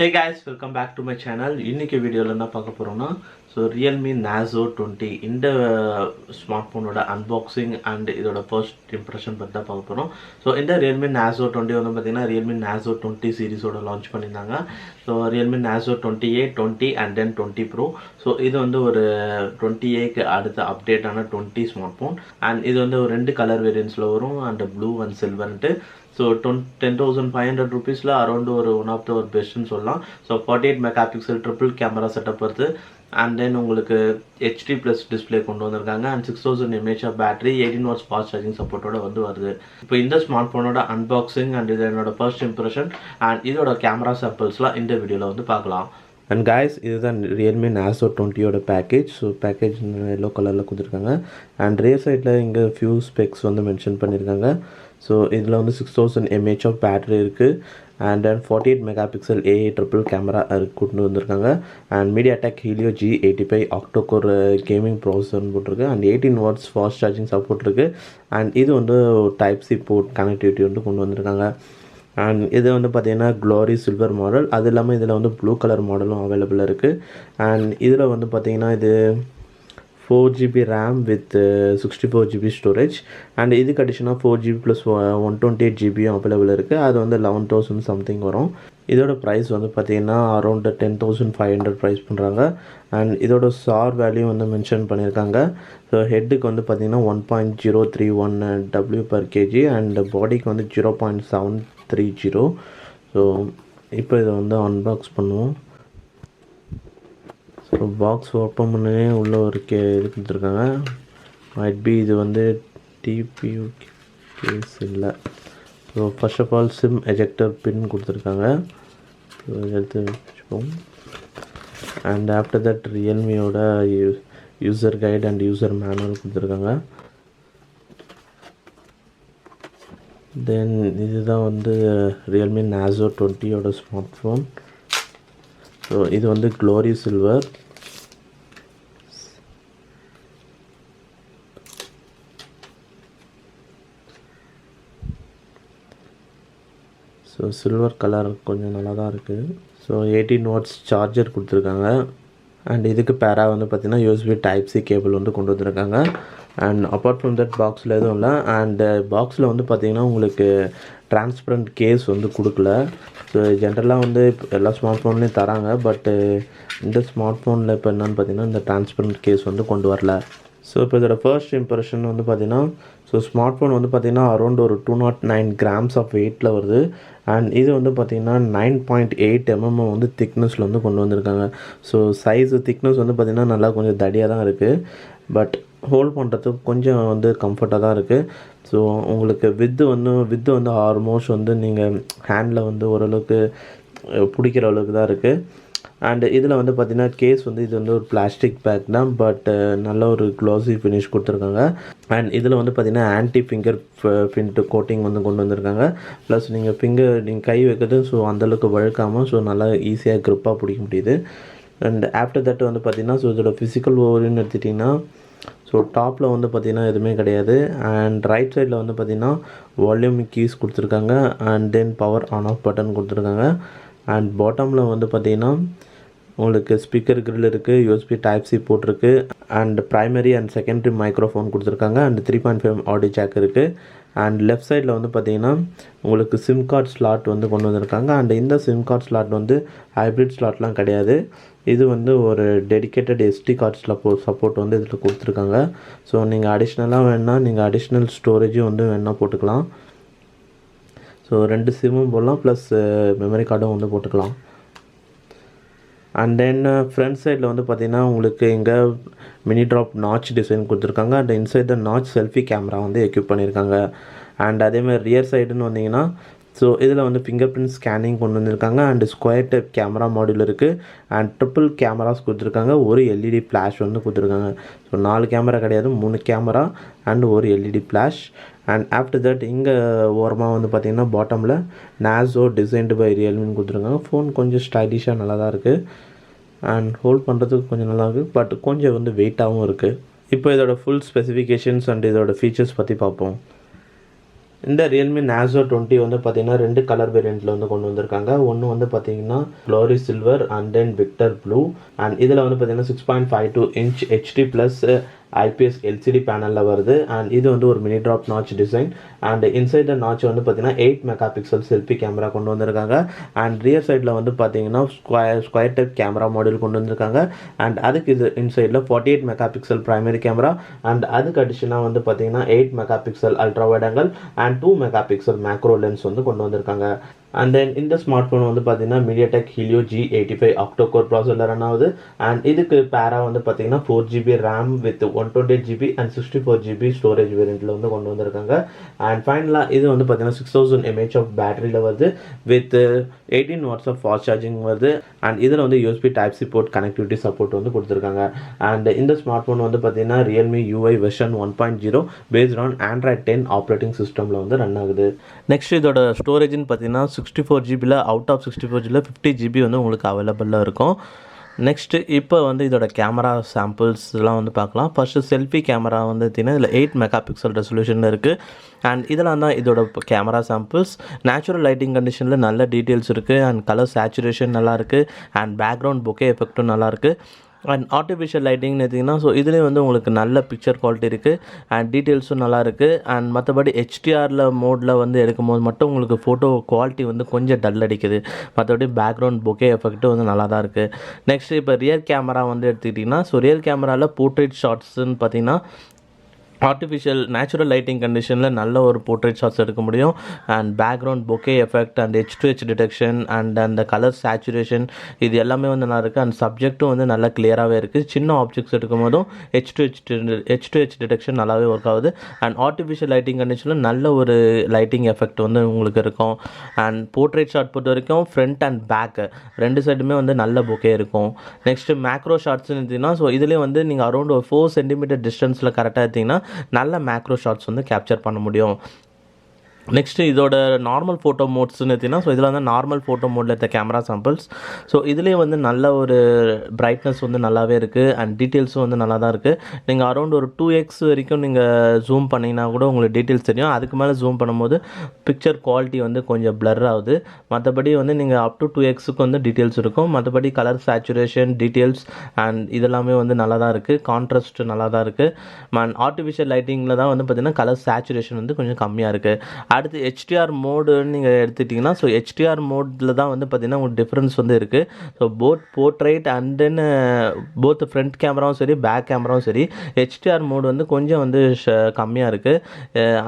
Hey guys, welcome back to my channel. இன்னைக்கு வீடியோல என்ன பார்க்க போறோம்னா Realme Narzo 20 இந்த ஸ்மார்ட்போனோட unboxing and இதோட first impression பத்தி தான் பார்க்க போறோம். இந்த Realme Narzo 20 வந்து பாத்தீங்கன்னா Realme Narzo 20 சீரிஸோட லான்ச் பண்ணிருந்தாங்க. Realme Narzo 20A, 20 and then 20 Pro. இது வந்து ஒரு 20A க்கு அடுத்த அப்டேட் ஆன 20 ஸ்மார்ட்போன் and இது வந்து ஒரு ரெண்டு கலர் வேரியன்ட்ஸ்ல வரும் and blue and silver ன்ட்டு. 10,500 rupees around one of the best in சொல்லலாம். 48 megapixel triple camera setup வருது and then உங்களுக்கு HD plus display கொண்டு வந்திருக்காங்க and 6000 mAh battery 18 watts fast charging support ஓட வந்து வருது. இப்போ இந்த ஸ்மார்ட்போனோட unboxing and இதனோட first impression and இதோட camera samples இந்த வீடியோல வந்து பார்க்கலாம். And guys, this is the Realme Narzo 20 oda package. Package yellow color la kudirukanga and rear side la inga few specs vandu mention pannirukanga. Idhula vandu 6000 mAh of battery irukku and then 48 megapixel AA triple camera கொண்டு வந்திருக்காங்க and MediaTek Helio G85 octa-core gaming processor போட்டுருக்கு and 18 watts fast charging support இருக்கு and இது வந்து type C port connectivity வந்து கொண்டு வந்திருக்காங்க. and இது வந்து பார்த்தீங்கன்னா glory silver மாடல், அது இல்லாமல் இதில் வந்து ப்ளூ கலர் மாடலும் அவைலபிள் இருக்குது. அண்ட் இதில் வந்து பார்த்தீங்கன்னா இது 4GB RAM with 64GB storage and இதுக்கு அடிஷனாக 4GB + 128GB அவைலபிள் இருக்குது. அது வந்து 11,000 சம்திங் வரும். இதோட ப்ரைஸ் வந்து பார்த்தீங்கன்னா அரௌண்ட் 10,500 ப்ரைஸ் பண்ணுறாங்க அண்ட் இதோட சார் வேல்யூ வந்து மென்ஷன் பண்ணியிருக்காங்க. ஹெட்டுக்கு வந்து பார்த்தீங்கன்னா 1.031 W/kg அண்ட் பாடிக்கு வந்து 0.730. இப்போ இதை வந்து அன்பாக்ஸ் பண்ணுவோம். பாக்ஸ் ஓப்பன் பண்ணவே உள்ள ஒரு இது கொடுத்துருக்காங்க. மைட் பி இது வந்து டிபியூ கேஸ் இல்லை. First of all SIM ejector pin கொடுத்துருக்காங்க. எடுத்து வச்சுப்போம். அண்ட் ஆஃப்டர் தட் ரியல்மியோட user guide and user manual கொடுத்துருக்காங்க. தென் இதுதான் வந்து Realme Narzo 20 ஸ்மார்ட் ஃபோன். இது வந்து glory silver. சில்வர் கலர் கொஞ்சம் நல்லா தான் இருக்குது. 18 watts சார்ஜர் கொடுத்துருக்காங்க அண்ட் இதுக்கு பேராக வந்து பார்த்திங்கன்னா USB Type C கேபிள் வந்து கொண்டு வந்திருக்காங்க. அண்ட் அப்பார்ட் ஃப்ரம் தட் பாக்ஸில் எதுவும் இல்லை. அண்ட் பாக்ஸில் வந்து பார்த்திங்கன்னா உங்களுக்கு டிரான்ஸ்பரண்ட் கேஸ் வந்து கொடுக்கல. ஜென்ரலாக வந்து எல்லா ஸ்மார்ட் ஃபோன்லேயும் தராங்க, பட்டு இந்த ஸ்மார்ட் ஃபோனில் இப்போ என்னென்னு பார்த்திங்கன்னா இந்த டிரான்ஸ்பரண்ட் கேஸ் வந்து கொண்டு வரல. இப்போ இதோட ஃபர்ஸ்ட் இம்ப்ரெஷன் வந்து பார்த்திங்கன்னா ஸ்மார்ட் ஃபோன் வந்து பார்த்திங்கன்னா அரௌண்ட் ஒரு 209 grams ஆஃப் வெயிட்டில் வருது அண்ட் இது வந்து பார்த்திங்கன்னா 9.8 mm வந்து திக்னஸில் வந்து கொண்டு வந்திருக்காங்க. சைஸு திக்னஸ் வந்து பார்த்திங்கன்னா நல்லா கொஞ்சம் தடியாக தான் இருக்குது, பட் ஹோல்ட் பண்ணுறதுக்கு கொஞ்சம் வந்து கம்ஃபர்ட்டாக தான் இருக்குது. உங்களுக்கு வித்து வந்து ஆல்மோஸ்ட் வந்து நீங்கள் ஹேண்டில் வந்து ஓரளவுக்கு பிடிக்கிற அளவுக்கு தான் இருக்குது. அண்ட் இதில் வந்து பார்த்திங்கன்னா கேஸ் வந்து இது வந்து ஒரு பிளாஸ்டிக் பேக் தான், பட் நல்ல ஒரு க்ளாஸி ஃபினிஷ் கொடுத்துருக்காங்க. அண்ட் இதில் வந்து பார்த்திங்கன்னா ஆன்டி ஃபிங்கர் பிரிண்ட் கோட்டிங் வந்து கொண்டு வந்திருக்காங்க. ப்ளஸ் நீங்கள் கை வைக்கிறது அந்தளவுக்கு வழுக்காமல் நல்லா ஈஸியாக க்ரிப்பாக பிடிக்க முடியுது. அண்ட் ஆஃப்டர் தட் வந்து பார்த்திங்கன்னா இதோட ஃபிசிக்கல் ஓவர்வியூன்னு எடுத்துட்டிங்கன்னா டாப்பில் வந்து பார்த்திங்கன்னா எதுவுமே கிடையாது. அண்ட் ரைட் சைடில் வந்து பார்த்திங்கன்னா வால்யூம் கீஸ் கொடுத்துருக்காங்க and then power on off button கொடுத்துருக்காங்க. அண்ட் பாட்டமில் வந்து பார்த்திங்கன்னா உங்களுக்கு ஸ்பீக்கர் கிரில் இருக்குது, USB Type C போட்டிருக்கு and primary and secondary microphone கொடுத்துருக்காங்க அண்ட் 3.5 ஆடியோ ஜாக் இருக்குது. அண்ட் லெஃப்ட் சைடில் வந்து பார்த்திங்கன்னா உங்களுக்கு சிம் கார்டு ஸ்லாட் வந்து கொண்டு வந்திருக்காங்க. அண்ட் இந்த சிம் கார்டு ஸ்லாட் வந்து ஹைப்ரிட் ஸ்லாட்லாம் கிடையாது, இது வந்து ஒரு டெடிக்கேட்டட் SD கார்ட்ஸில் சப்போர்ட் வந்து இதில் கொடுத்துருக்காங்க. நீங்கள் அடிஷ்னலாக வேணால் நீங்கள் அடிஷ்னல் ஸ்டோரேஜும் வந்து வேணால் போட்டுக்கலாம். ரெண்டு சிம்மும் போடலாம், ப்ளஸ் மெமரி கார்டும் வந்து போட்டுக்கலாம். அண்ட் தென் ஃப்ரண்ட் சைடில் வந்து பார்த்திங்கன்னா உங்களுக்கு இங்கே மினி ட்ராப் நாச் டிசைன் கொடுத்துருக்காங்க and inside the notch selfie camera வந்து எக்யூப் பண்ணியிருக்காங்க. அண்ட் அதேமாதிரி ரியர் சைடுன்னு வந்தீங்கன்னா இதில் வந்து ஃபிங்கர் பிரிண்ட் ஸ்கேனிங் கொண்டு வந்திருக்காங்க and square type camera module இருக்குது அண்ட் ட்ரிப்பிள் கேமராஸ் கொடுத்துருக்காங்க. ஒரு LED ஃப்ளாஷ் வந்து கொடுத்துருக்காங்க. 4 கேமரா கிடையாது, 3 கேமரா அண்ட் ஒரு LED flash. And after that இங்கே ஓரமாக வந்து பார்த்திங்கன்னா பாட்டமில் Narzo டிசைன்டு பை ரியல்மின்னு கொடுத்துருக்காங்க. ஃபோன் கொஞ்சம் ஸ்டைலிஷாக நல்லா தான் இருக்குது அண்ட் ஹோல்ட் பண்ணுறதுக்கு கொஞ்சம் நல்லா இருக்குது, பட் கொஞ்சம் வந்து வெயிட்டாகவும் இருக்குது. இப்போ இதோட ஃபுல் ஸ்பெசிஃபிகேஷன்ஸ் அண்ட் இதோட ஃபீச்சர்ஸ் பற்றி பார்ப்போம். இந்த Realme Narzo 20 வந்து பார்த்தீங்கன்னா 2 கலர் வேரியண்ட்டில் வந்து கொண்டு வந்திருக்காங்க. ஒன்று வந்து பார்த்தீங்கன்னா glory silver and then Victor blue. And இதில் வந்து பார்த்தீங்கன்னா 6.52 inch HD plus IPS LCD பேனலில் வருது. அண்ட் இது வந்து ஒரு mini drop notch design. And inside the notch வந்து பார்த்தீங்கன்னா 8 மெகா பிக்சல் செல்ஃபி கேமரா கொண்டு வந்திருக்காங்க. அண்ட் ரியர் சைடில் வந்து பார்த்தீங்கன்னா ஸ்கொயர் டைப் கேமரா மாடல் கொண்டு வந்திருக்காங்க. அண்ட் அதுக்கு இது இன்சைடில் 48 mega pixel primary camera. And அதுக்கு அடிஷனாக வந்து பார்த்தீங்கன்னா 8 mega pixel ultra wide angle and 2 mega pixel macro lens வந்து கொண்டு வந்திருக்காங்க. அண்ட் தென் இந்த ஸ்மார்ட் ஃபோன் வந்து பார்த்தீங்கன்னா MediaTek Helio G85 octo core ப்ராசஸில் ரன் ஆகுது. அண்ட் இதுக்கு பேரா வந்து பார்த்தீங்கன்னா 4GB RAM with 128GB and 64GB storage வேரியண்ட்டில் வந்து கொண்டு வந்திருக்காங்க. அண்ட் ஃபைனலாக இது வந்து பார்த்தீங்கன்னா 6000 mAh ஆஃப் பேட்டரியில் வருது with 18 watts of fast charging வருது. அண்ட் இதில் வந்து USB Type-C board connectivity support வந்து கொடுத்துருக்காங்க. அண்ட் இந்த ஸ்மார்ட் ஃபோன் வந்து பார்த்தீங்கன்னா Realme UI version 1.0 based on Android 10 operating சிஸ்டமில் வந்து ரன் ஆகுது. நெக்ஸ்ட் இதோட ஸ்டோரேஜ்னு பார்த்தீங்கன்னா 64GB out of 64GB 50GB வந்து உங்களுக்கு அவைலபிளாக இருக்கும். நெக்ஸ்ட்டு இப்போ வந்து இதோட கேமரா சாம்பிள்ஸ்லாம் வந்து பார்க்கலாம். ஃபஸ்ட்டு செல்ஃபி கேமரா வந்து பார்த்திங்கன்னா இதில் 8 மெகா பிக்சல் ரெசல்யூஷனில் இருக்குது. அண்ட் இதெல்லாம் தான் இதோட கேமரா சாம்பிள்ஸ். நேச்சுரல் லைட்டிங் கண்டிஷனில் நல்ல டீட்டெயில்ஸ் இருக்குது. அண்ட் கலர் சேச்சுரேஷன் நல்லாயிருக்கு. அண்ட் பேக்ரவுண்ட் பொக்கே எஃபெக்ட்டும் நல்லாயிருக்கு. அண்ட் ஆர்டிஃபிஷியல் லைட்டிங்னு எடுத்திங்கன்னா ஸோ இதுலேயும் வந்து உங்களுக்கு நல்ல பிக்சர் குவாலிட்டி இருக்குது. அண்ட் டீட்டெயில்ஸும் நல்லாயிருக்கு. அண்ட் மற்றபடி HDR மோடில் வந்து எடுக்கும்போது மட்டும் உங்களுக்கு ஃபோட்டோ குவாலிட்டி வந்து கொஞ்சம் டல் அடிக்குது. மற்றபடி பேக்ரவுண்ட் பொக்கே எஃபெக்ட்டும் வந்து நல்லா தான் இருக்குது. நெக்ஸ்ட் இப்போ ரியர் கேமரா வந்து எடுத்துக்கிட்டிங்கன்னா ஸோ ரியர் கேமராவில் போர்ட்ரேட் ஷாட்ஸ்ன்னு பார்த்தீங்கன்னா ஆர்டிஃபிஷியல் நேச்சுரல் லைட்டிங் கண்டிஷனில் நல்ல ஒரு போர்ட்ரேட் ஷாட்ஸ் எடுக்க முடியும். And background bouquet effect and H2H detection and அந்த கலர் சேச்சுரேஷன் இது எல்லாமே வந்து நல்லா இருக்குது. அண்ட் சப்ஜெக்ட்டும் வந்து நல்லா கிளியராகவே இருக்குது. சின்ன ஆப்ஜெக்ட்ஸ் எடுக்கும் போதும் H2H டிடெக்ஷன் நல்லாவே ஒர்க் ஆகுது. அண்ட் ஆர்டிஃபிஷியல் லைட்டிங் கண்டிஷனில் நல்ல ஒரு லைட்டிங் எஃபெக்ட் வந்து உங்களுக்கு இருக்கும். அண்ட் போர்ட்ரேட் ஷாட் பொறுத்த வரைக்கும் ஃப்ரண்ட் அண்ட் பேக் ரெண்டு சைடுமே வந்து நல்ல பொக்கே இருக்கும். நெக்ஸ்ட்டு மேக்ரோ ஷாட்ஸ்னு எடுத்திங்கன்னா ஸோ இதுலேயும் வந்து நீங்கள் அரௌண்ட் ஒரு 4 சென்டிமீட்டர் டிஸ்டன்ஸில் கரெக்டாக எடுத்திங்கன்னா நல்ல மேக்ரோ ஷாட்ஸ் வந்து கேப்சர் பண்ண முடியும். நெக்ஸ்ட்டு இதோட நார்மல் ஃபோட்டோ மோட்ஸ்னு எடுத்திங்கன்னா ஸோ இதில் வந்து நார்மல் ஃபோட்டோ மோடில் எடுத்த கேமரா சாம்பிள்ஸ். ஸோ இதுலேயே வந்து நல்ல ஒரு பிரைட்னஸ் வந்து நல்லாவே இருக்குது. அண்ட் டீட்டெயில்ஸும் வந்து நல்லா தான் இருக்குது. நீங்கள் அரௌண்ட் ஒரு 2x வரைக்கும் நீங்கள் ஜூம் பண்ணிங்கன்னா கூட உங்களுக்கு டீட்டெயில்ஸ் தெரியும். அதுக்கு மேலே ஜூம் பண்ணும்போது பிக்சர் குவாலிட்டி வந்து கொஞ்சம் பிளர் ஆகுது. மற்றபடி வந்து நீங்கள் அப் டு 2xக்கு வந்து டீட்டெயில்ஸ் இருக்கும். மற்றபடி கலர் சேச்சுரேஷன் டீட்டெயில்ஸ் அண்ட் இதெல்லாமே வந்து நல்லா தான் இருக்குது. கான்ட்ராஸ்ட் நல்லா தான் இருக்குது. ஆர்டிஃபிஷியல் லைட்டிங்கில் தான் வந்து பார்த்திங்கன்னா கலர் சேச்சுரேஷன் வந்து கொஞ்சம் கம்மியாக இருக்குது. அடுத்து HDR மோடுன்னு நீங்கள் எடுத்துட்டிங்கன்னா ஸோ HDR மோடில் தான் வந்து பார்த்திங்கன்னா உங்களுக்கு டிஃப்ரென்ஸ் வந்து இருக்குது. So portrait and then both front கேமராவும் சரி பேக் கேமராவும் சரி HDR மோடு வந்து கொஞ்சம் வந்து கம்மியாக இருக்குது.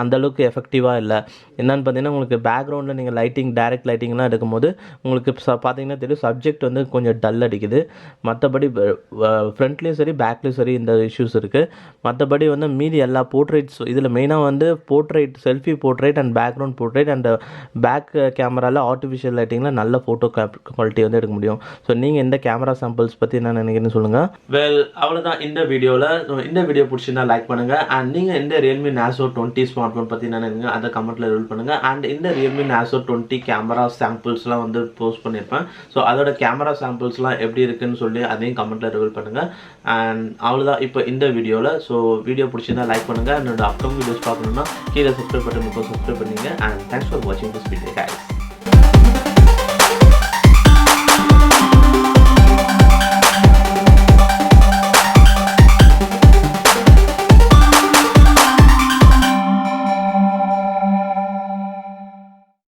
அந்தளவுக்கு எஃபெக்டிவாக இல்லை. என்னென்னு பார்த்தீங்கன்னா உங்களுக்கு பேக்ரவுண்டில் நீங்கள் லைட்டிங் டைரக்ட் லைட்டிங்லாம் எடுக்கும்போது உங்களுக்கு பார்த்தீங்கன்னா தெரியும் சப்ஜெக்ட் வந்து கொஞ்சம் டல் அடிக்குது. மற்றபடி ஃப்ரண்ட்லேயும் சரி பேக்லேயும் சரி இந்த இஷ்யூஸ் இருக்குது. மற்றபடி வந்து மீதி எல்லா போர்ட்ரைட்ஸ் இதில் மெயினாக வந்து portrait selfie portrait and background portrait and back கேமராவில் ஆர்டிஃபிஷியல் லைட்டிங்கில் நல்ல ஃபோட்டோ குவாலிட்டி வந்து எடுக்க முடியும். ஸோ நீங்கள் இந்த கேமரா சாம்பிள்ஸ் பற்றி என்ன நினைக்கிறேன்னு சொல்லுங்கள். வெல் அவ்வளோதான் இந்த வீடியோவில். இந்த வீடியோ பிடிச்சிருந்தா லைக் பண்ணுங்கள். அண்ட் நீங்கள் இந்த Realme Narzo 20 ஸ்மார்ட் ஃபோன் பற்றி என்ன நினைக்கிறீங்க அதை கமெண்ட்டில் ரிவீல் பண்ணுங்கள். அண்ட் இந்த Realme Narzo 20 கேமரா சாம்பிள்ஸ்லாம் வந்து போஸ்ட் பண்ணியிருப்பேன். ஸோ அதோட கேமரா சாம்பிள்ஸ்லாம் எப்படி இருக்குன்னு சொல்லி அதையும் கமெண்ட்டில் ரிவீல் பண்ணுங்கள். அண்ட் அவ்வளோதான் இப்போ இந்த வீடியோவில். ஸோ வீடியோ பிடிச்சிருந்தா லைக் பண்ணுங்கள். என்னோட அப்கமிங் வீடியோஸ் பார்க்கணுன்னா கீழே சப்ஸ்கிரைப் பட்டன் சப்ஸ்கிரைப் பண்ணுங்க. And thanks for watching this video guys.